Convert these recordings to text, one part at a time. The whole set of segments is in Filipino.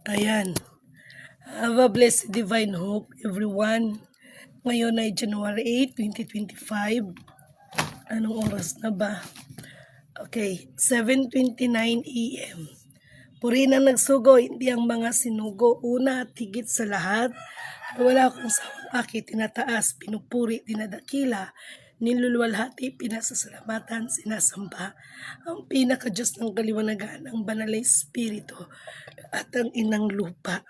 Ayan. Have a blessed divine hope, everyone. Ngayon ay January 8, 2025. Anong oras na ba? Okay, 7:29 a.m. Purihin ang nagsugo, hindi ang mga sinugo. Una at higit sa lahat, wala akong sawang akit, tinataas, pinupuri, dinadakila, niluluwalhati, pinasasalamatan, sinasamba ang pinaka-Diyos ng kaliwanagan, ang banal na Espiritu at ang inang lupa.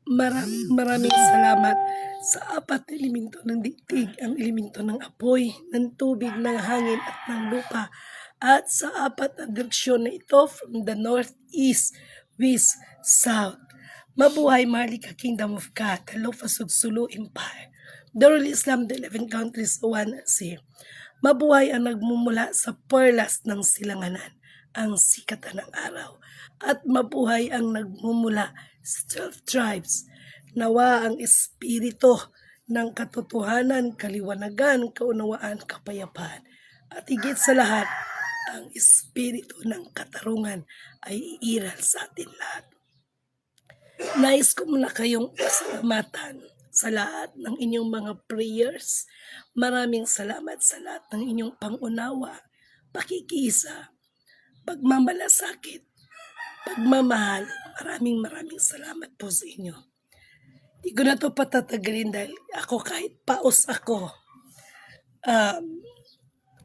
Maraming salamat sa apat na elemento ng daigdig, ang elemento ng apoy, ng tubig, ng hangin at ng lupa, at sa apat na direksyon na ito from the north, east, west, south. Mabuhay Maharlika Kingdom of God, the Lofasugsulu Empire, Darul Islam, the 11 countries, one sea. Mabuhay ang nagmumula sa perlas ng silanganan, ang sikatan ng araw, at mabuhay ang nagmumula sa 12 tribes. Nawa ang espiritu ng katotohanan, kaliwanagan, kaunawaan, kapayapaan, at higit sa lahat, ang espiritu ng katarungan ay iiral sa atin lahat. Nais ko muna kayong pasalamatan sa lahat ng inyong mga prayers. Maraming salamat sa lahat ng inyong pangunawa, pakikisa, pagmamalasakit, pagmamahal. Maraming salamat po sa inyo. Di ko na to patatagalin dahil ako kahit paos ako.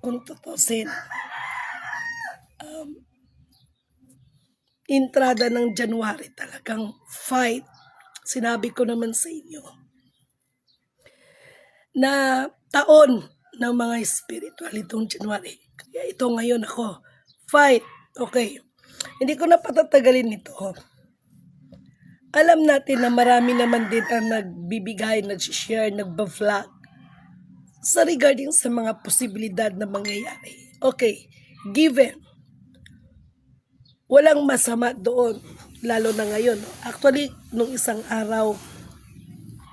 Kung tutusin, entrada ng January talagang fight. Sinabi ko naman sa inyo na taon ng mga spiritual itong January. Kaya ito ngayon ako, fight. Okay. Hindi ko na patatagalin ito. Alam natin na marami naman din ang nagbibigay, nagsishare, nagba-vlog sa regarding sa mga posibilidad na mangyayari. Okay, given. Walang masama doon, lalo na ngayon. Actually, nung isang araw,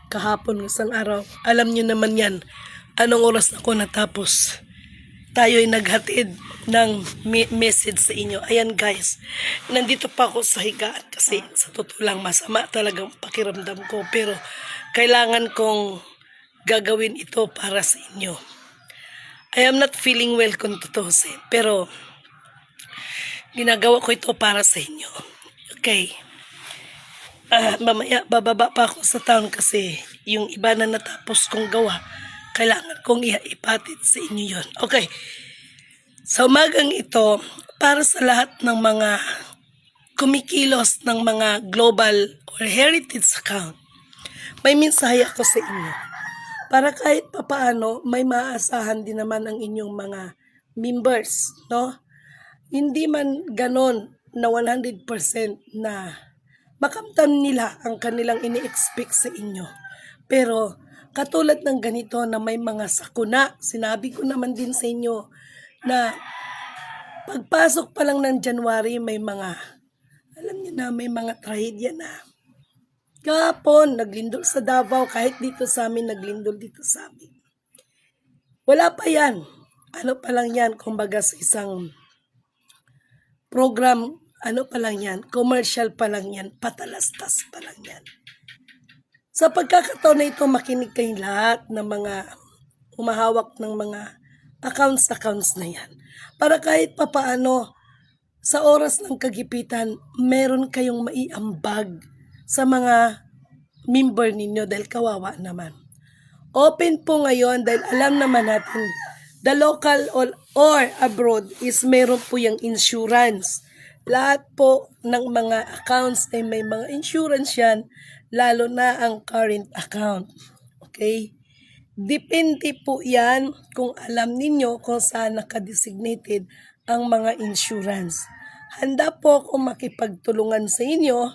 kahapon isang araw, alam nyo naman yan, anong oras na ako natapos. Tayo'y naghatid ng message sa inyo. Ayan guys, nandito pa ako sa higaan kasi sa totoo lang masama talagang pakiramdam ko. Pero kailangan kong gagawin ito para sa inyo. I am not feeling well kung tutusin, pero ginagawa ko ito para sa inyo. Okay. Mamaya bababa pa ako sa town kasi yung iba na natapos kong gawa, kailangan kong ipatid sa inyo yon. Okay. Sa umagang ito, para sa lahat ng mga kumikilos ng mga global or heritage account, may mensahe ako sa inyo. Para kahit papaano, may maaasahan din naman ang inyong mga members, no? Hindi man ganon na 100% na makamtan nila ang kanilang ini-expect sa inyo. Pero katulad ng ganito na may mga sakuna, sinabi ko naman din sa inyo na pagpasok pa lang ng January may mga, alam niyo na, may mga trahedya na. Kahapon, naglindol sa Davao, kahit dito sa amin, naglindol dito sa amin. Wala pa yan. Ano pa lang yan, kumbaga sa isang program, ano pa lang yan, commercial pa lang yan, patalastas pa lang yan. Sa pagkakataon na ito, makinig kayong lahat ng mga humahawak ng mga accounts na yan. Para kahit papaano, sa oras ng kagipitan, meron kayong maiambag sa mga member ninyo dahil kawawa naman. Open po ngayon dahil alam naman natin, the local or abroad is meron po yung insurance. Lahat po ng mga accounts ay may mga insurance yan, lalo na ang current account. Okay? Depende po yan kung alam ninyo kung saan nakadesignated ang mga insurance. Handa po akong makipagtulungan sa inyo.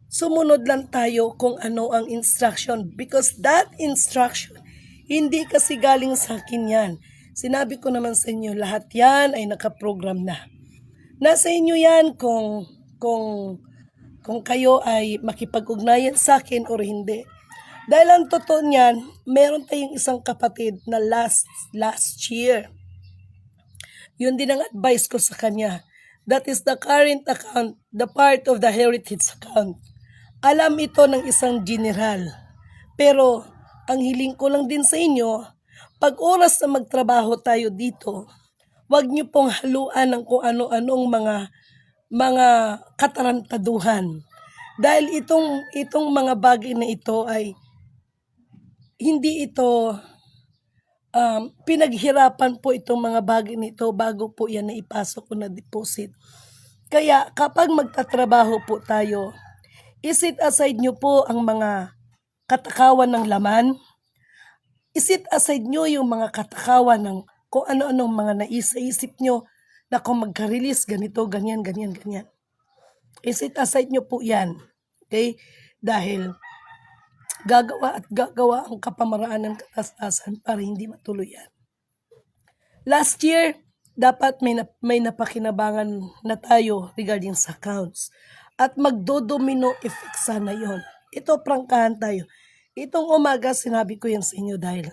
Sumunod lang tayo kung ano ang instruction because that instruction, hindi kasi galing sa akin yan. Sinabi ko naman sa inyo, lahat yan ay nakaprogram na. Nasa inyo yan kung kayo ay makipag-ugnayan sa akin o hindi. Dahil ang totoo niyan, meron tayong isang kapatid na last year. Yun din ang advice ko sa kanya. That is the current account, the part of the heritage account. Alam ito ng isang general. Pero ang hiling ko lang din sa inyo, pag oras na magtrabaho tayo dito, wag niyo pong haluan ng kung ano-anong mga katarantaduhan. Dahil itong mga bagay na ito ay hindi ito pinaghirapan po itong mga bagay nito bago po yan na ipasok ko na deposit. Kaya kapag magtatrabaho po tayo, isit aside nyo po ang mga katakawan ng laman, isit aside nyo yung mga katakawan ng kung ano-anong mga naisip nyo na kung magka-release ganito, ganyan, ganyan, ganyan. Isit aside nyo po yan. Okay? Dahil gagawa ang kapamaraan ng katastasan para hindi matuloy yan. Last year, dapat may napakinabangan na tayo regarding sa accounts. At magdodomino effect sana yon. Ito, prangkahan tayo. Itong umaga, sinabi ko yan sa inyo dahil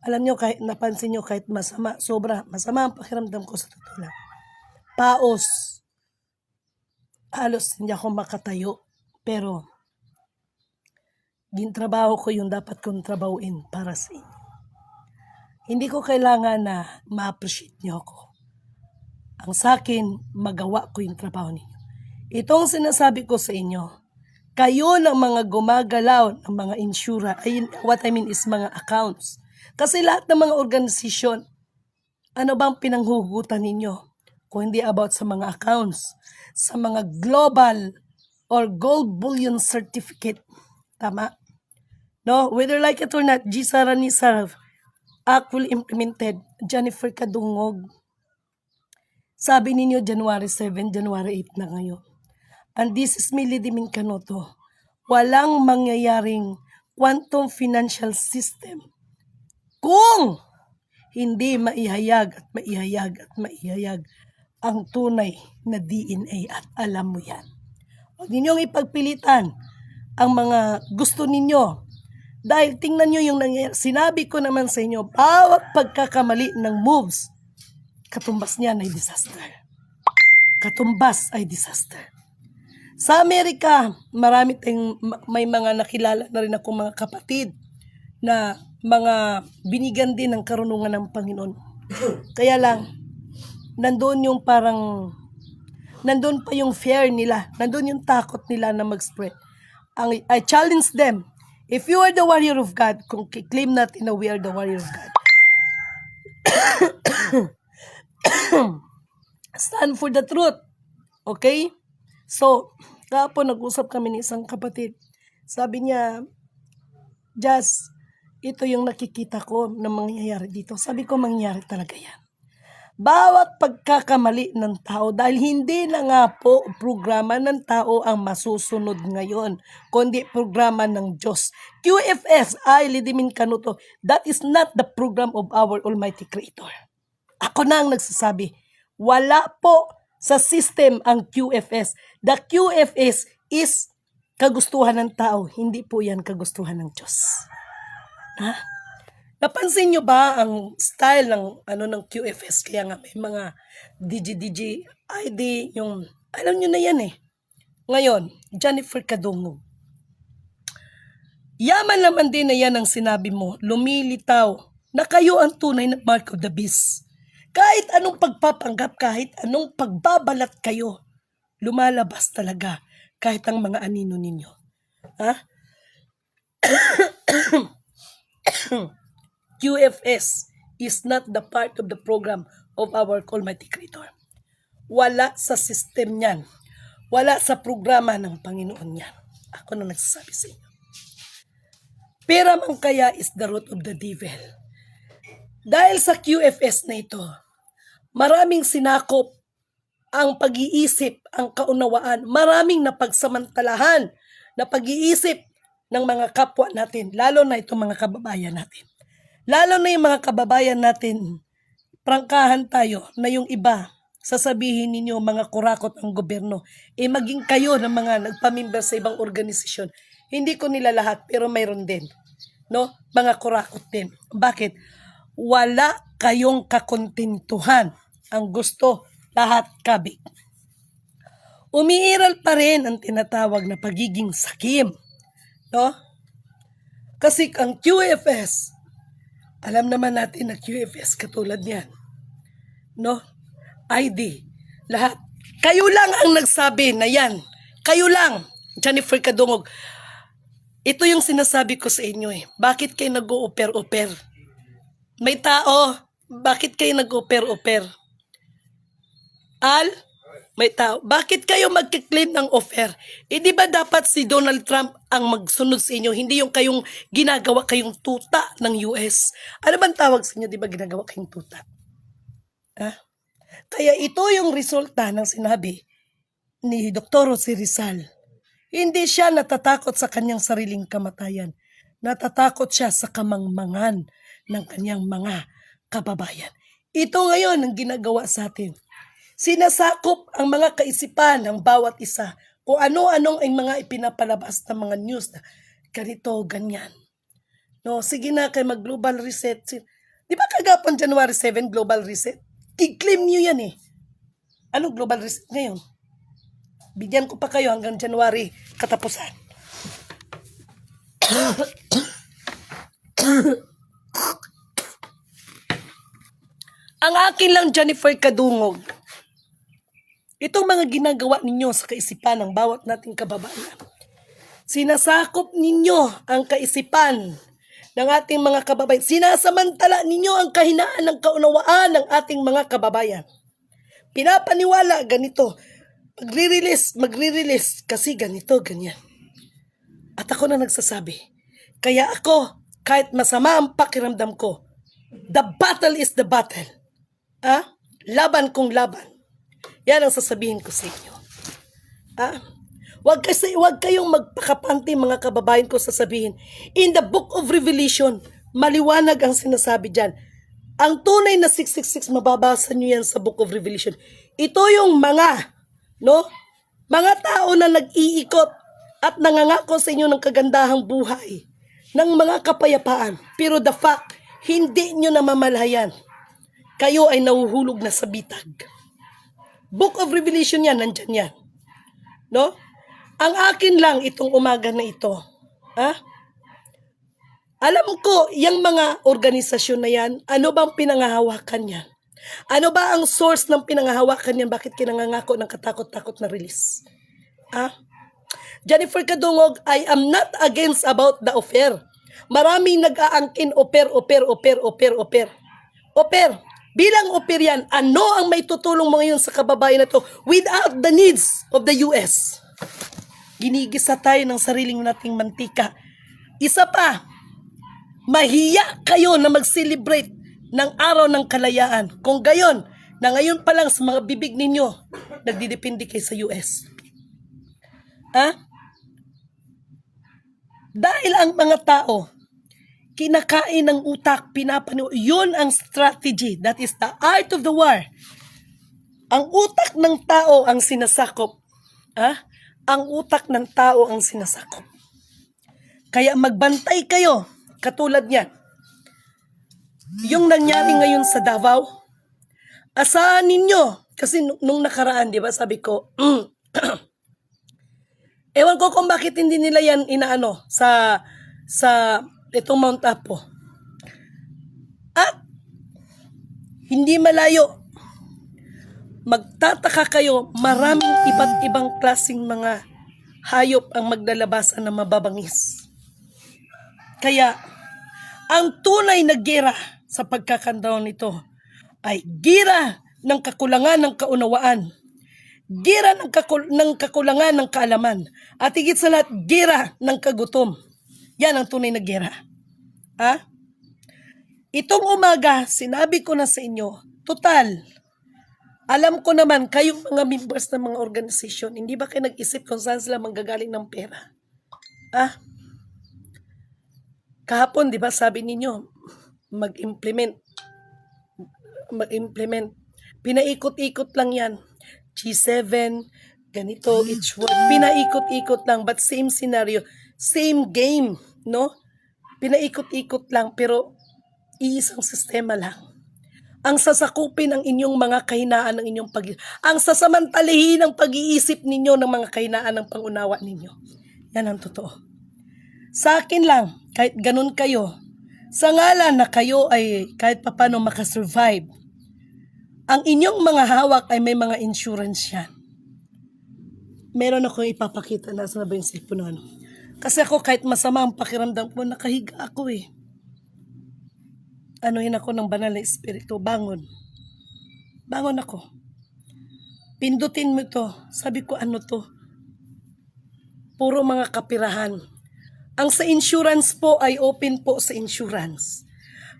alam nyo, kahit napansin nyo, kahit masama, sobra, masama ang pakiramdam ko sa totoo lang. Paos. Halos hindi ako makatayo. Pero, gintrabaho ko yung dapat kong trabahuin para sa inyo. Hindi ko kailangan na ma-appreciate niyo ako. Ang sa akin, magawa ko yung trabaho ninyo. Itong sinasabi ko sa inyo, kayo ng mga gumagalaw ng mga insura, what I mean is mga accounts. Kasi lahat ng mga organisasyon, ano bang pinanghugutan ninyo? Kung hindi about sa mga accounts, sa mga global or gold bullion certificate. Tama? No, whether like it or not, G. Sarani Saraf, actually implemented, Jennifer Kadungog. Sabi ninyo, January 7, January 8 na ngayon. And this is Millie Dimin Canoto. Walang mangyayaring quantum financial system kung hindi maihayag ang tunay na DNA at alam mo yan. Huwag ninyong ipagpilitan ang mga gusto ninyo. Dahil tingnan nyo yung nangyayari. Sinabi ko naman sa inyo, bawat pagkakamali ng moves, katumbas niyan ay disaster. Katumbas ay disaster. Sa Amerika, may mga nakilala na rin ako mga kapatid na mga binigyan din ng karunungan ng Panginoon. Kaya lang, nandun pa yung fear nila, nandun yung takot nila na mag-spread. I challenge them. If you are the warrior of God, kung claim natin na we are the warrior of God, stand for the truth. Okay? So, kapon nag-usap kami ni isang kapatid. Sabi niya, Jazz, ito yung nakikita ko na mangyayari dito. Sabi ko, mangyayari talaga yan. Bawat pagkakamali ng tao, dahil hindi na nga po programa ng tao ang masusunod ngayon, kundi programa ng Diyos. QFS, Lidimin Canuto, that is not the program of our Almighty Creator. Ako na ang nagsasabi, wala po sa system ang QFS. The QFS is kagustuhan ng tao, hindi po yan kagustuhan ng Diyos. Ha? Napansin nyo ba ang style ng QFS? Kaya nga may mga DJ ID, yung, alam nyo na yan eh. Ngayon, Jennifer Kadungog. Yaman naman din na yan ang sinabi mo, lumilitaw na kayo ang tunay na mark of the beast. Kahit anong pagpapanggap, kahit anong pagbabalat kayo, lumalabas talaga kahit ang mga anino ninyo. Ha? QFS is not the part of the program of our Almighty Creator. Wala sa system niyan. Wala sa programa ng Panginoon niyan. Ako na nagsasabi sa inyo. Pera man kaya is the root of the devil. Dahil sa QFS na ito, maraming sinakop ang pag-iisip, ang kaunawaan, maraming napagsamantalahan na pag-iisip ng mga kapwa natin, lalo na itong mga kababayan natin. Lalo na yung mga kababayan natin, prangkahan tayo na yung iba, sasabihin ninyo mga kurakot ang gobyerno, maging kayo ng mga nagpamimber sa ibang organisasyon. Hindi ko nila lahat, pero mayroon din. No? Mga kurakot din. Bakit? Wala kayong kakontentuhan. Ang gusto, lahat kabig. Umiiral pa rin ang tinatawag na pagiging sakim, no? Kasi ang QFS, alam naman natin na QFS katulad niyan, no? ID, lahat. Kayo lang ang nagsabi na yan. Kayo lang, Jennifer Kadungog. Ito yung sinasabi ko sa inyo eh. Bakit kayo nag-o-oper-oper? May tao, bakit kayo nag-oper-oper? Al, may tao. Bakit kayo magkiklaim ng offer? Eh di ba dapat si Donald Trump ang magsunod sa inyo? Hindi yung kayong ginagawa kayong tuta ng US. Ano bang tawag sa inyo? Di ba ginagawa kayong tuta? Ha? Kaya ito yung resulta ng sinabi ni Dr. Jose Rizal. Hindi siya natatakot sa kanyang sariling kamatayan. Natatakot siya sa kamangmangan ng kanyang mga kababayan. Ito ngayon ang ginagawa sa atin. Sinasakop ang mga kaisipan ng bawat isa kung ano-anong ang mga ipinapalabas ng mga news na ganito, ganyan. No, sige na kayo mag-global reset. Di ba kagapon January 7, global reset? I-claim nyo yan eh. Ano global reset ngayon? Bigyan ko pa kayo hanggang January katapusan. Ang akin lang, Jennifer Kadungog, itong mga ginagawa ninyo sa kaisipan ng bawat nating kababayan. Sinasakop ninyo ang kaisipan ng ating mga kababayan. Sinasamantala ninyo ang kahinaan ng kaunawaan ng ating mga kababayan. Pinapaniwala ganito. Magre-release kasi ganito, ganyan. At ako na nagsasabi. Kaya ako, kahit masama ang pakiramdam ko, the battle is the battle. Laban kong laban. Yan ang sasabihin ko sa inyo. Huwag kayong magpakapanti mga kababayan ko sasabihin. In the book of Revelation, maliwanag ang sinasabi dyan. Ang tunay na 666, mababasa nyo yan sa book of Revelation. Ito yung mga tao na nag-iikot at nangangako sa inyo ng kagandahang buhay, ng mga kapayapaan. Pero the fact, hindi nyo namamalayan. Kayo ay nahuhulog na sa bitag. Book of Revelation yan, nandyan yan. No? Ang akin lang itong umaga na ito. Alam ko, yung mga organisasyon na yan, ano bang pinangahawakan yan? Ano ba ang source ng pinangahawakan yan? Bakit kinangangako ng katakot-takot na release? Jennifer Kadungog, I am not against about the offer. Maraming nag-aangkin offer. Bilang offer yan, ano ang may tutulong mo ngayon sa kababayan na to without the needs of the US? Ginigisa tayo ng sariling nating mantika. Isa pa, mahiya kayo na mag-celebrate ng araw ng kalayaan. Kung gayon, na ngayon pa lang sa mga bibig ninyo, nagdidepende kayo sa US. Dahil ang mga tao, kinakain ng utak, yun ang strategy. That is the art of the war. Ang utak ng tao ang sinasakop. Ang utak ng tao ang sinasakop. Kaya magbantay kayo, katulad niyan. Yung nangyari ngayon sa Davao, asahan ninyo. Kasi nung nakaraan, di ba, sabi ko, ewan ko kung bakit hindi nila yan inaano sa itong Mount Apo. At hindi malayo. Magtataka kayo, maraming iba't ibang klaseng mga hayop ang maglalabasan ng mababangis. Kaya, ang tunay na gera sa pagkakantaon nito ay gira ng kakulangan ng kaunawaan, gira ng kakulangan ng kaalaman, at higit sa lahat, gira ng kagutom. Yan ang tunay na gera. Itong umaga, sinabi ko na sa inyo, total, alam ko naman, kayong mga members ng mga organisasyon, hindi ba kayo nag-isip kung saan sila manggagaling ng pera? Kahapon, di ba sabi ninyo, mag-implement. Pinaikot-ikot lang yan. G7, ganito, each one. Pinaikot-ikot lang, but same scenario, same game, no? Pinaikot-ikot lang, pero iisang sistema lang. ang sasakupin ang inyong mga kahinaan ng inyong ang sasamantalihin ang pag-iisip ninyo ng mga kahinaan ng pangunawa ninyo. Yan ang totoo. Sa akin lang, kahit ganun kayo, sa ngalan na kayo ay kahit papano makasurvive, ang inyong mga hawak ay may mga insurance yan. Meron ako ipapakita na sa ba yung cellphone na ano. Kasi ako kahit masama ang pakiramdam ko, nakahiga ako eh. Anuhin ako ng banal na espiritu, bangon. Bangon ako. Pindutin mo to. Sabi ko, ano to? Puro mga kapirahan. Ang sa insurance po ay open po sa insurance.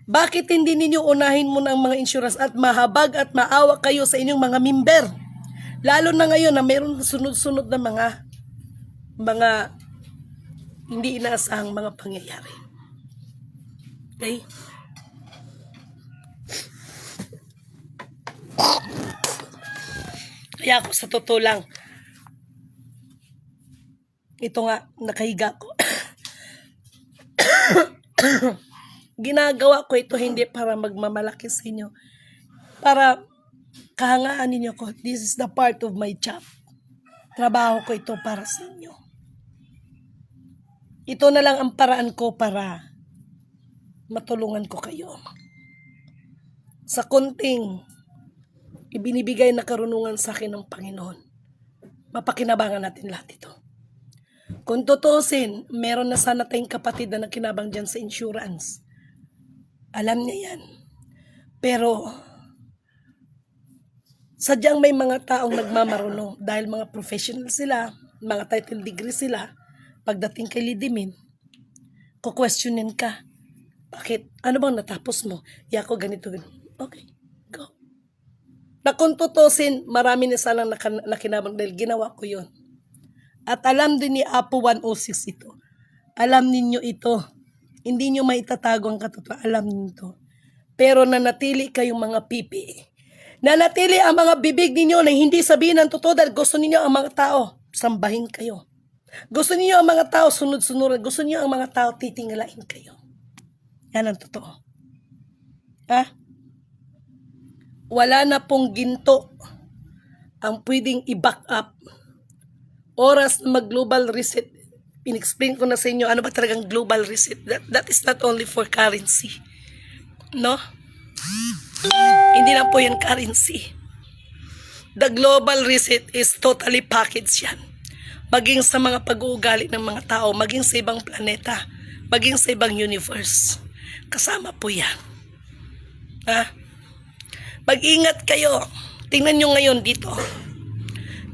Bakit hindi ninyo unahin muna ang mga insurance at mahabag at maawa kayo sa inyong mga member? Lalo na ngayon na mayroon sunod-sunod na mga hindi inaasahang mga pangyayari. Okay? Kaya ako sa totoo lang, ito nga, nakahiga ko. Ginagawa ko ito hindi para magmamalaki sa inyo. Para kahangaan ninyo ko, this is the part of my job. Trabaho ko ito para sa inyo. Ito na lang ang paraan ko para matulungan ko kayo. Sa kunting ibinibigay na karunungan sa akin ng Panginoon, mapakinabangan natin lahat ito. Kung tutusin, meron na sana tayong kapatid na nakinabang dyan sa insurance. Alam niya yan. Pero, sadyang may mga taong nagmamarunong dahil mga professional sila, mga title degree sila, pagdating kay Lidimin, kukwestiyonin ka. Bakit? Ano bang natapos mo? Yako ganito. Okay, go. Na kung tutusin, marami na sanang nakinabang dahil ginawa ko yun. At alam din ni Apo 106 ito. Alam ninyo ito. Hindi nyo maitatago ang katotohanan. Alam ninyo ito. Pero nanatili kayong mga pipi. Nanatili ang mga bibig ninyo na hindi sabihin ang totoo dahil gusto ninyo ang mga tao sambahin kayo. Gusto niyo ang mga tao sunod-sunuran. Gusto niyo ang mga tao titingalain kayo. Yan ang totoo. Ha? Wala na pong ginto ang pwedeng i-back up. Oras na mag-global reset. In-explain ko na sa inyo ano ba talagang global reset. That is not only for currency. No? Hindi lang po yan currency. The global reset is totally packaged yan. Maging sa mga pag-uugali ng mga tao, maging sa ibang planeta, maging sa ibang universe. Kasama po yan. Ha? Mag-ingat kayo. Tingnan nyo ngayon dito.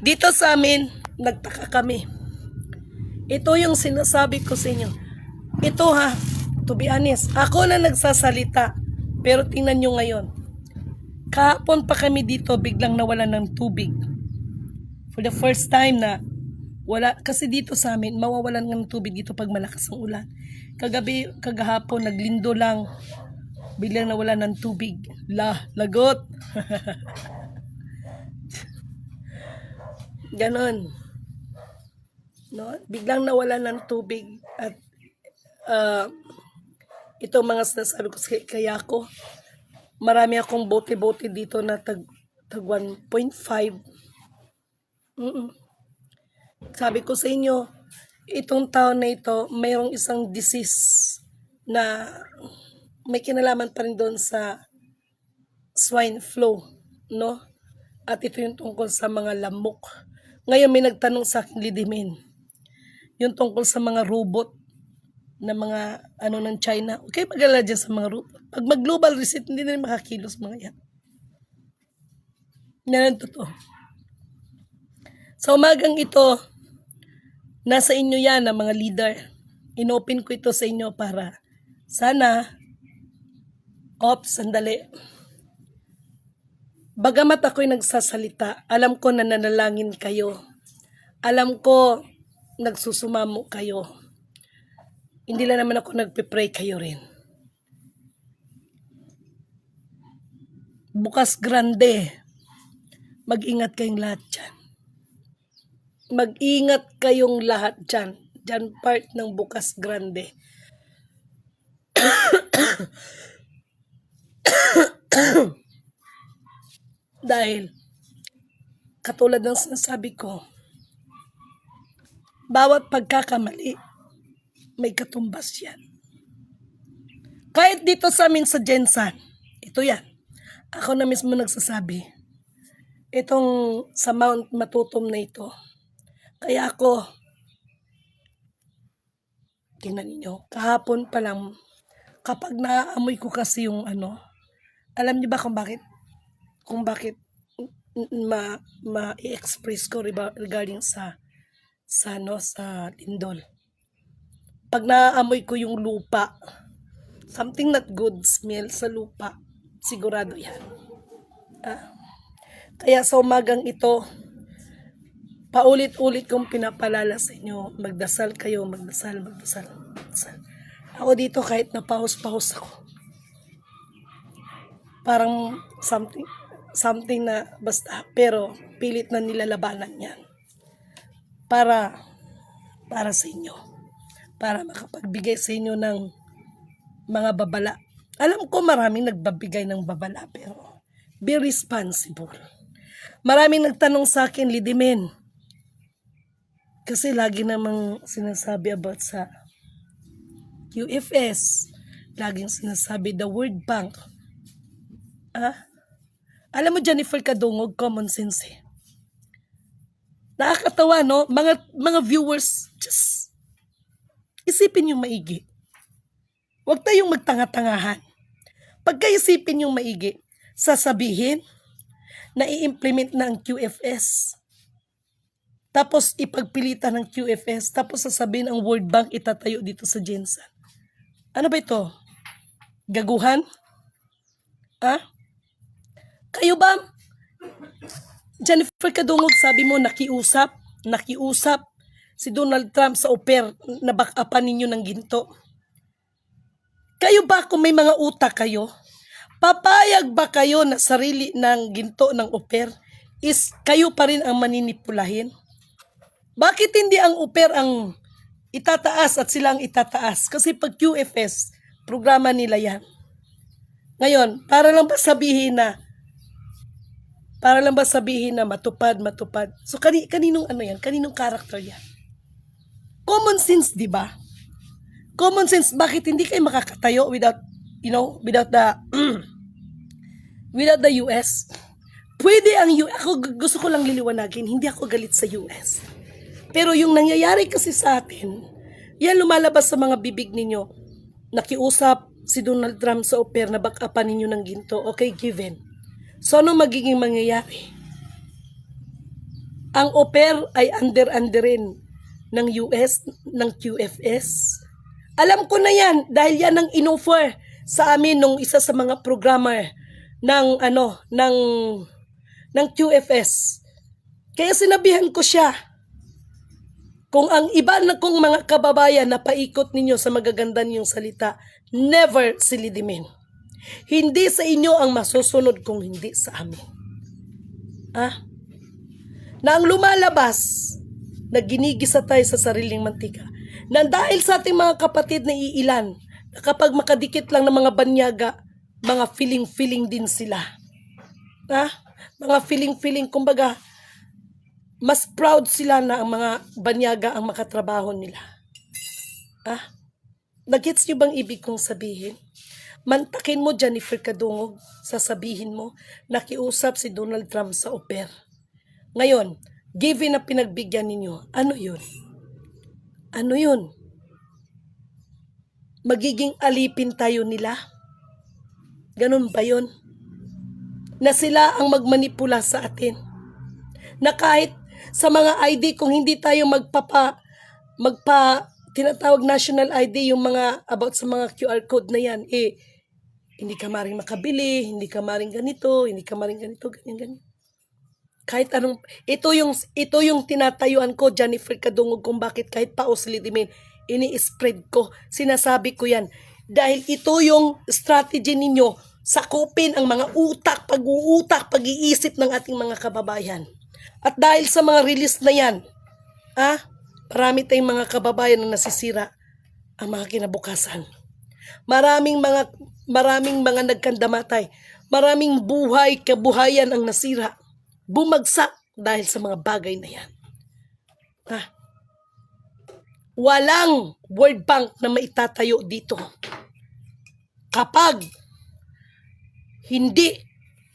Dito sa amin, nagtaka kami. Ito yung sinasabi ko sa inyo. Ito ha, to be honest, ako na nagsasalita. Pero tingnan nyo ngayon. Kahapon pa kami dito, biglang nawalan ng tubig. For the first time na wala, kasi dito sa amin, mawawalan ng tubig dito pag malakas ang ulan. Kagahapon, naglindo lang. Biglang nawalan ng tubig. Lagot. Ganon. No? Biglang nawalan ng tubig. At ito mga sinasabi ko kaya ko, marami akong bote-bote dito na tag 1.5. Sabi ko sa inyo, itong taon na ito, mayroong isang disease na may kinalaman pa rin doon sa swine flu, no? At ito yung tungkol sa mga lamok. Ngayon may nagtanong sa akin, Lidimin, yung tungkol sa mga robot na mga ano ng China. Okay, mag-alala dyan sa mga robot. Pag mag-global reset, hindi na rin makakilos mga yan. Yan ang totoo. Sa umagang ito, nasa inyo yan ang mga leader. Inopen ko ito sa inyo para sana, sandali. Bagamat ako'y nagsasalita, alam ko na nanalangin kayo. Alam ko nagsusumamo kayo. Hindi lang naman ako nagpe-pray, kayo rin. Bukas grande. Mag-ingat kayong lahat dyan. Mag-ingat kayong lahat dyan. Dyan part ng bukas grande. Dahil, katulad ng sinasabi ko, bawat pagkakamali, may katumbas yan. Kahit dito sa amin sa Jensan, ito yan. Ako na mismo nagsasabi, itong sa Mount Matutom na ito. Kaya ako, tingnan ninyo, kahapon pa lang, kapag naaamoy ko kasi yung alam niyo ba kung bakit ma-express ko regarding sa lindol. Pag naaamoy ko yung lupa, something not good smell sa lupa, sigurado yan. Kaya sa umagang ito, paulit-ulit kong pinapalala sa inyo, magdasal kayo, magdasal. Ako dito kahit napahos-pahos ako, parang something na basta, pero pilit na nilalabanan yan. Para sa inyo. Para makapagbigay sa inyo ng mga babala. Alam ko maraming nagbabigay ng babala, pero be responsible. Maraming nagtanong sa akin, Lidimen, kasi lagi namang sinasabi about sa QFS, laging sinasabi the World Bank. Alam mo, Jennifer Kadungog, common sense eh. Nakakatawa, no? Mga viewers, just isipin yung maigi. Huwag tayong magtanga-tangahan. Pagkaisipin yung maigi, sasabihin na i-implement na ang QFS. Tapos ipagpilitan ng QFS. Tapos sasabihin ang World Bank itatayo dito sa Jensan. Ano ba ito? Gaguhan? Kayo ba? Jennifer Kadungog, sabi mo nakiusap si Donald Trump sa oper na backupan ninyo ng ginto. Kayo ba kung may mga utak kayo? Papayag ba kayo na sarili ng ginto ng oper is kayo pa rin ang maninipulahin? Bakit hindi ang oper ang itataas at sila ang itataas? Kasi pag QFS, programa nila yan. Ngayon, para lang ba sabihin na matupad. So kaninong yan? Kaninong character yan? Common sense, di ba? Common sense, bakit hindi kayo makakatayo without the US? Pwede ang US. Ako gusto ko lang liliwanagin, hindi ako galit sa US. Pero yung nangyayari kasi sa atin, yan lumalabas sa mga bibig ninyo. Nakiusap si Donald Trump sa oper na backupan ninyo ng ginto. Okay, given. So anong magiging mangyayari? Ang oper ay under-rin ng US, ng QFS. Alam ko na yan dahil yan ang inoffer sa amin nung isa sa mga programmer ng QFS. Kaya sinabihan ko siya, kung ang iba na kong mga kababayan na paikot ninyo sa magaganda niyong salita, never si Lidimen. Hindi sa inyo ang masusunod kung hindi sa amin. Na ang lumalabas, na ginigisa tayo sa sariling mantika, na dahil sa ating mga kapatid na iilan, na kapag makadikit lang ng mga banyaga, mga feeling din sila. Mga feeling, kumbaga, mas proud sila na ang mga banyaga ang makatrabaho nila. Nagets nyo bang ibig kong sabihin? Mantakin mo, Jennifer Kadungog, sasabihin mo, nakiusap si Donald Trump sa oper. Ngayon, given na pinagbigyan ninyo, ano yun? Ano yun? Magiging alipin tayo nila? Ganun ba yun? Na sila ang magmanipula sa atin? Na kahit sa mga ID, kung hindi tayo tinatawag national ID, yung mga about sa mga QR code na yan, hindi ka maring makabili, hindi ka maring ganito, ganyan. Kahit anong, ito yung tinatayuan ko, Jennifer Kadungog, kung bakit kahit pa Lidimen, ini-spread ko, sinasabi ko yan. Dahil ito yung strategy ninyo, sakupin ang mga pag-iisip ng ating mga kababayan. At dahil sa mga release na yan, marami tayong mga kababayan na nasisira ang mga kinabukasan. Maraming mga nagkandamatay. Maraming buhay, kabuhayan ang nasira. Bumagsak dahil sa mga bagay na yan. Ha? Walang World Bank na maitatayo dito kapag hindi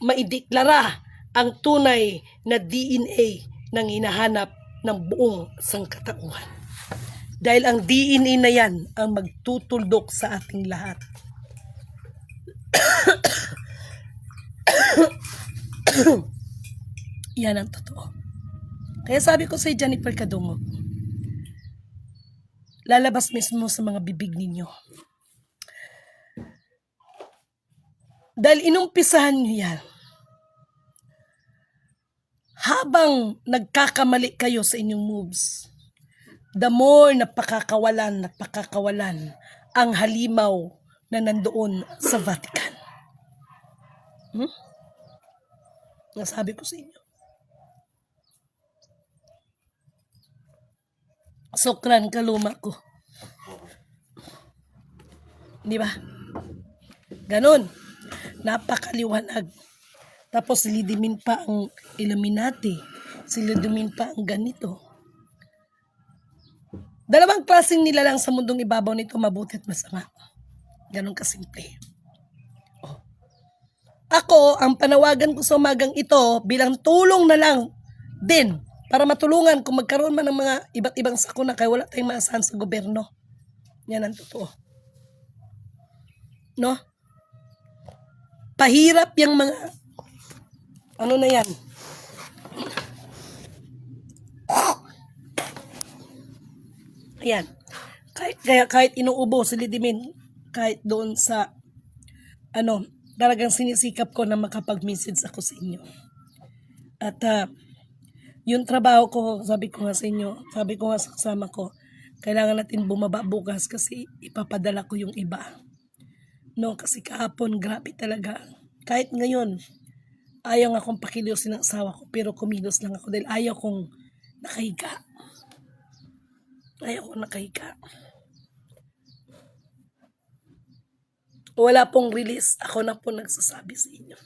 maideklara ang tunay na DNA ng hinahanap ng buong sangkatauhan. Dahil ang DNA na yan ang magtutuldok sa ating lahat. Yan ang totoo. Kaya sabi ko sa Jennifer Kadungo, lalabas mismo sa mga bibig ninyo. Dahil inumpisahan nyo yan. Habang nagkakamali kayo sa inyong moves, the more napakakawalan ang halimaw na nandoon sa Vatican. Nasabi ko sa inyo. Sokran kaluma ko. Di ba? Ganon. Napakaliwanag. Tapos silidimin pa ang Illuminati. Silidimin pa ang ganito. Dalawang klaseng nilalang sa mundong ibabaw nito, mabuti at masama. Ganon kasimple. Ako, ang panawagan ko sa umagang ito, bilang tulong na lang din para matulungan kung magkaroon man ng mga iba't ibang sakuna kaya wala tayong maasahan sa gobyerno. Yan ang totoo. No? Pahirap yung mga ano na yan. Ayan. Kahit inuubo si Lidimin, kahit doon sa talagang sinisikap ko na makapag-message ako sa inyo. At yung trabaho ko, sabi ko nga sa kasama ko, kailangan natin bumaba bukas kasi ipapadala ko yung iba. No, kasi kahapon, grabe talaga. Kahit ngayon, ayaw nga akong pakilusin ng asawa ko, pero kumilos lang ako dahil ayaw kong nakahiga. Wala pong release. Ako na po nagsasabi sa inyo.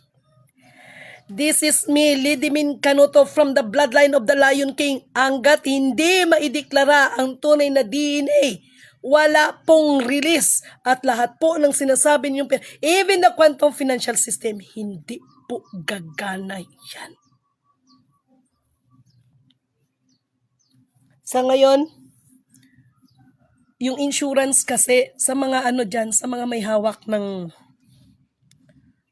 This is me, Lidimin Canuto from the bloodline of the Lion King. Hanggat hindi maideklara ang tunay na DNA, wala pong release. At lahat po ng sinasabi niyo, even the quantum financial system, hindi po gagana yan. Sa ngayon, yung insurance kasi sa mga dyan, sa mga may hawak ng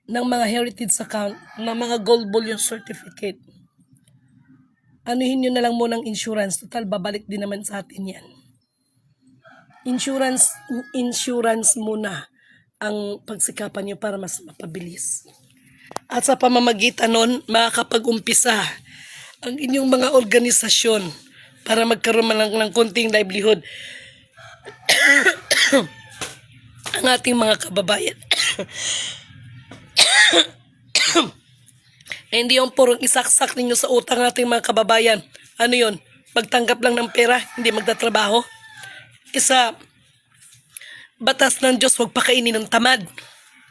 mga heritage account, ng mga gold bullion certificate, anuhin nyo na lang muna ng insurance. Total, babalik din naman sa atin yan. Insurance muna ang pagsikapan nyo para mas mapabilis. At sa pamamagitan nun, makakapag-umpisa ang inyong mga organisasyon para magkaroon man lang ng konting livelihood. Ang ating mga kababayan. Hindi yung purong isaksak ninyo sa utang ating mga kababayan. Ano yun? Magtanggap lang ng pera, hindi magtatrabaho. Isa, batas ng Diyos, huwag pakainin ng tamad.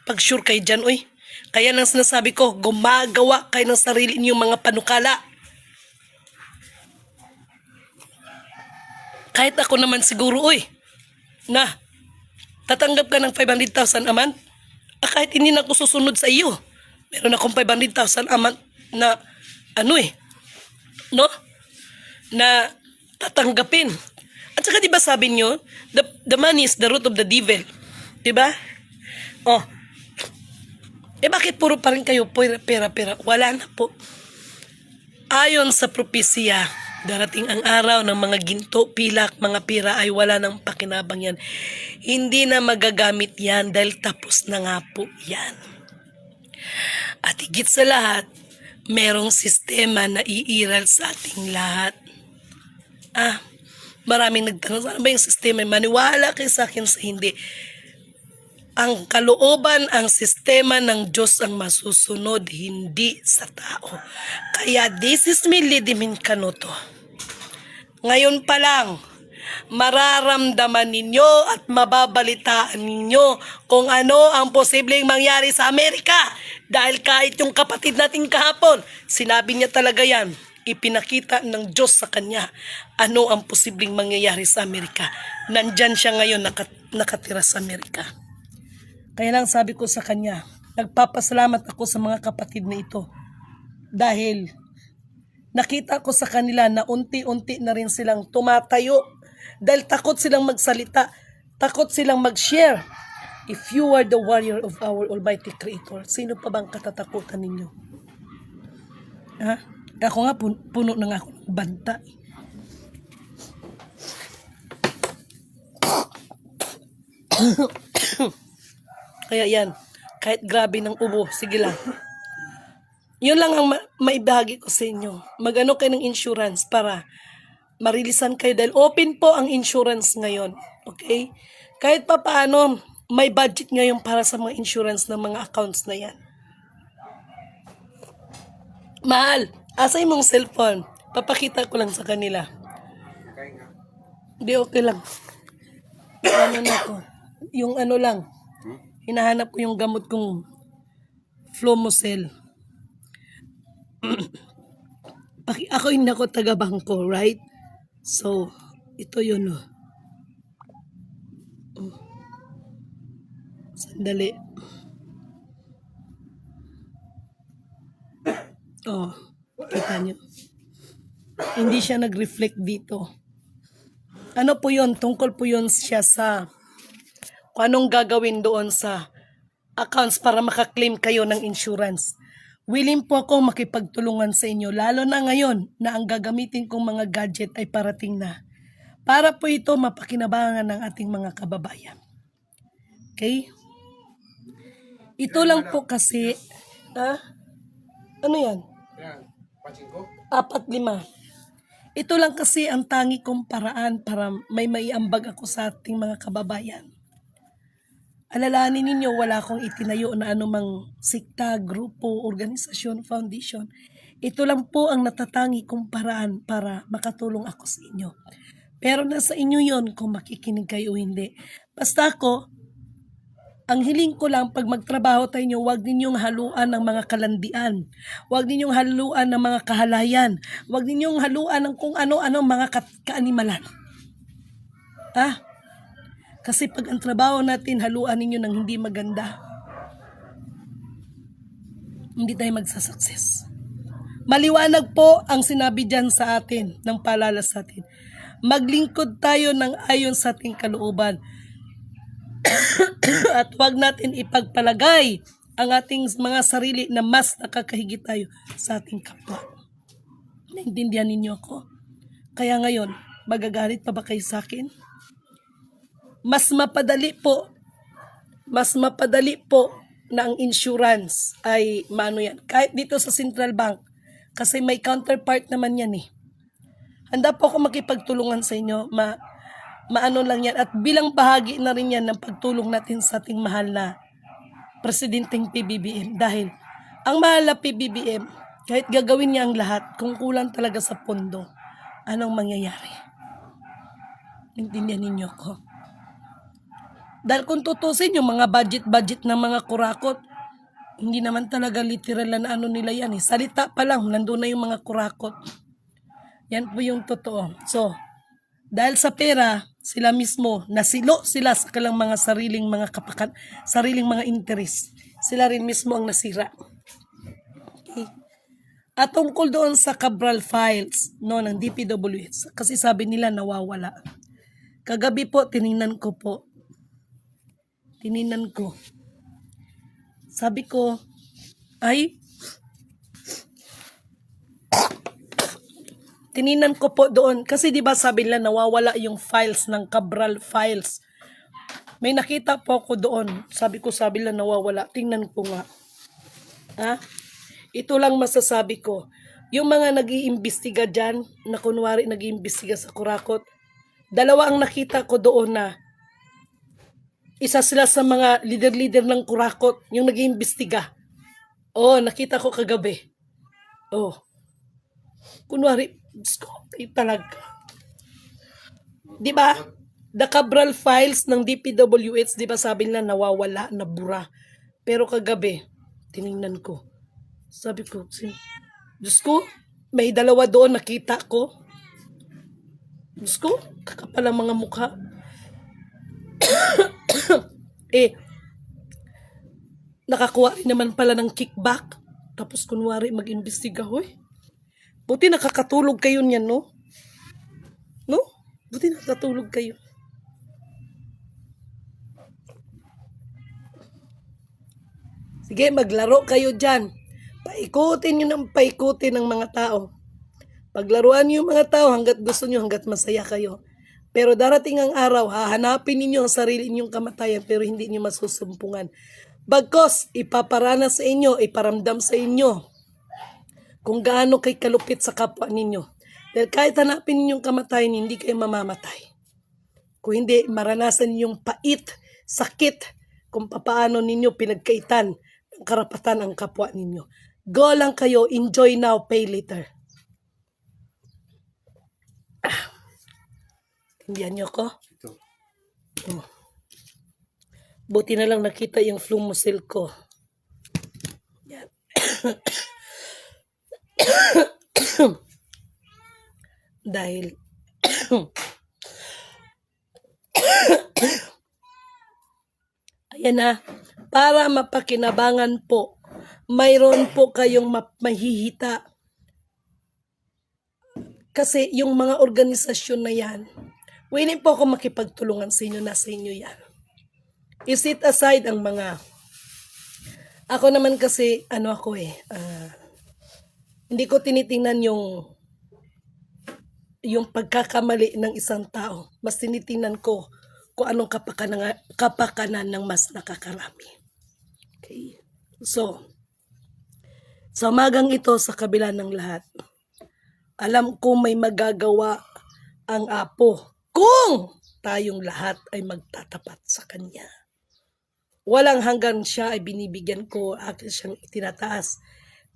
Pag sure kayo dyan, uy. Kaya nang sinasabi ko, gumagawa kayo ng sarili ninyong mga panukala. Kahit ako naman siguro, uy, na tatanggap ka ng 500,000 a month, kahit hindi na ako susunod sa iyo, meron akong 500,000 a month na na tatanggapin. At saka diba sabi nyo, the money is the root of the devil, diba? Bakit puro pa rin kayo pera? Wala na po. Ayon sa propesya, darating ang araw ng mga ginto, pilak, mga pira ay wala nang pakinabang yan. Hindi na magagamit yan dahil tapos na nga po yan. At higit sa lahat, merong sistema na iiral sa ating lahat. Maraming nagtanong, ano ba yung sistema? Maniwala kayo sa akin sa hindi. Ang kalooban, ang sistema ng Diyos ang masusunod, hindi sa tao. Kaya this is me, Lidimin Canuto. Ngayon pa lang, mararamdaman ninyo at mababalitaan ninyo kung ano ang posibleng mangyari sa Amerika. Dahil kahit yung kapatid natin kahapon, sinabi niya talaga yan. Ipinakita ng Diyos sa kanya ano ang posibleng mangyayari sa Amerika. Nandyan siya ngayon nakatira sa Amerika. Kaya lang sabi ko sa kanya, nagpapasalamat ako sa mga kapatid na ito. Dahil nakita ko sa kanila na unti-unti na rin silang tumatayo. Dahil takot silang magsalita, takot silang mag-share. If you are the warrior of our Almighty Creator, sino pa bang katatakutan ninyo? Ha? Ako nga, puno na nga ako ng banta. Kaya yan, kahit grabe ng ubo, sige lang. Yun lang ang maibahagi ko sa inyo. Mag-ano kayo ng insurance para marilisan kayo dahil open po ang insurance ngayon. Okay? Kahit pa paano, may budget ngayon para sa mga insurance ng mga accounts na yan. Mahal, asa mong cellphone? Papakita ko lang sa kanila. Hindi, okay lang. Ano na ko? Yung ano lang, hinahanap ko yung gamot kong Flomocel. Ako hindi ako taga-bangko, right? So, ito yun, oh. Sandali. Oh, kita nyo. Hindi siya nag-reflect dito. Ano po yun? Tungkol po yun siya sa kung anong gagawin doon sa accounts para makaklaim kayo ng insurance. Willing po ako makipagtulungan sa inyo, lalo na ngayon na ang gagamitin kong mga gadget ay parating na. Para po ito mapakinabangan ng ating mga kababayan. Okay? Ito lang po kasi, ano yan? 4-5. Ito lang kasi ang tangi kong paraan para may maiambag ako sa ating mga kababayan. Alalahanin ninyo, wala akong itinayo na anumang sikta, grupo, organisasyon, foundation. Ito lang po ang natatangi kong paraan para makatulong ako sa inyo. Pero nasa inyo yon kung makikinig kayo o hindi. Basta ako, ang hiling ko lang pag magtrabaho tayo, huwag ninyong haluan ng mga kalandian. Huwag ninyong haluan ng mga kahalayan. Huwag ninyong haluan ng kung ano-ano mga kaanimalan. Kasi pag ang trabaho natin, haluan ninyo ng hindi maganda, hindi tayo magsasucess. Maliwanag po ang sinabi dyan sa atin, ng paalala sa atin. Maglingkod tayo ng ayon sa ating kalooban. At huwag natin ipagpalagay ang ating mga sarili na mas nakakahigit tayo sa ating kapwa. Naintindihan ninyo ako? Kaya ngayon, magagalit pa ba kayo sa akin? Mas mapadali po na ang insurance ay maano yan. Kahit dito sa Central Bank, kasi may counterpart naman yan eh. Handa po ako makipagtulungan sa inyo, maano lang yan. At bilang bahagi na rin yan ng pagtulong natin sa ating mahal na Presidenteng PBBM. Dahil ang mahal na PBBM, kahit gagawin niya ang lahat, kung kulang talaga sa pondo, anong mangyayari? Intindihan ninyo ko. Dahil kung tutusin yung mga budget ng mga kurakot, hindi naman talaga literal na ano nila yan eh. Salita pa lang, nandun na yung mga kurakot. Yan po yung totoo. So, dahil sa pera, sila mismo, nasilo sila sa kalang mga sariling mga interes. Sila rin mismo ang nasira. Okay. At tungkol doon sa Cabral files, no, ng DPWH, kasi sabi nila nawawala. Kagabi po, tiningnan ko. Sabi ko, tininan ko po doon. Kasi di ba sabi nila nawawala yung files ng Cabral files. May nakita po ako doon. Sabi nila nawawala. Tingnan ko nga. Ito lang masasabi ko. Yung mga nag-iimbestiga dyan, na kunwari nag-iimbestiga sa kurakot, dalawa ang nakita ko doon na isa sila sa mga leader ng kurakot, yung nag-iimbestiga. Nakita ko kagabi. Kunwari, talaga. Di ba? The Cabral files ng DPWH, di ba sabi nila nawawala, nabura. Pero kagabi, tiningnan ko. Sabi ko, Diyos ko, may dalawa doon nakita ko. Diyos ko, kakapal ang mga mukha. Nakakuha rin naman pala ng kickback. Tapos kunwari mag-imbestiga, hoy. Buti nakakatulog kayo niyan, no? No? Buti nakakatulog kayo. Sige, maglaro kayo dyan. Paikutin nyo ng paikutin ng mga tao. Paglaruan nyo yung mga tao hanggat gusto nyo, hanggat masaya kayo. Pero darating ang araw, hahanapin ninyo ang sarili ninyong kamatayan pero hindi nyo masusumpungan. Bagkos, ipaparanas sa inyo, iparamdam sa inyo kung gaano kay kalupit sa kapwa ninyo. Dahil kahit hanapin ninyong kamatayan, hindi kayo mamamatay. Kung hindi, maranasan ninyong pait, sakit, kung papaano ninyo pinagkaitan ng karapatan ang kapwa ninyo. Go lang kayo, enjoy now, pay later. Tindihan niyo ko? Oh. Buti na lang nakita yung Flumosil ko. Yan. Dahil ayan na, para mapakinabangan po, mayroon po kayong mahihita. Kasi yung mga organisasyon na yan, willing po ako makipagtulungan sa inyo, nasa inyo yan. I-set aside ang mga, ako naman kasi, hindi ko tinitingnan yung pagkakamali ng isang tao. Mas tinitingnan ko kung anong kapakanan ng mas nakakarami. Okay. So, sa umagang ito, sa kabila ng lahat, alam ko may magagawa ang Apo kung tayong lahat ay magtatapat sa Kanya. Walang hanggan siya ay binibigyan ko, akin siyang itinataas,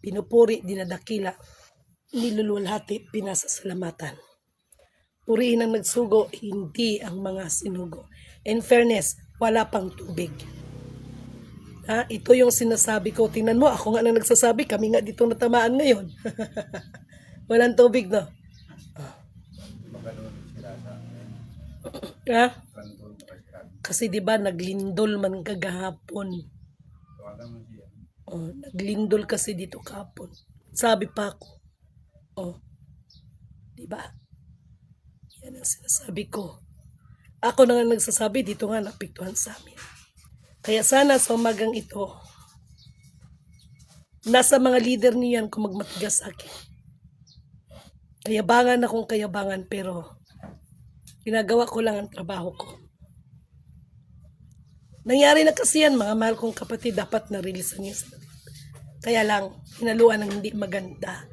pinupuri, dinadakila, niluluwalhati, pinasasalamatan. Purihin ang nagsugo, hindi ang mga sinugo. In fairness, wala pang tubig. Ito yung sinasabi ko. Tingnan mo, ako nga na nagsasabi, kami nga dito natamaan ngayon. Walang tubig, no? Kasi di ba naglindol man kagahapon. Naglindol kasi dito kahapon. Sabi pa ako. Di ba? Yan ang sinasabi ko. Ako na nga nagsasabi, dito nga napiktuhan sa amin. Kaya sana sa umagang ito, nasa mga leader niyan kung magmatigas sa akin. Kayabangan akong kayabangan, pero ginagawa ko lang ang trabaho ko. Nangyari na kasi yan, mga mahal kong kapatid, dapat na-releasean niya. Kaya lang, hinaluan ng hindi maganda.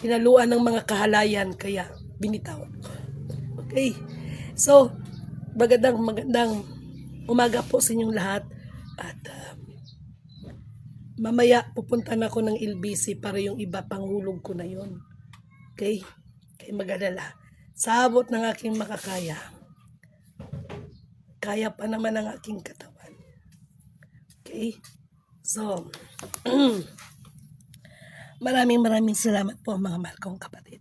Hinaluan ng mga kahalayan, kaya binitawan ko. Okay? So, magandang umaga po sa inyong lahat. At mamaya pupunta na ako ng LBC para yung iba panghulog ko na yon. Okay? Kaya mag-alala. Sa abot ng aking makakaya, kaya pa naman ang aking katawan. Okay? So, maraming salamat po mga mahal kong kapatid.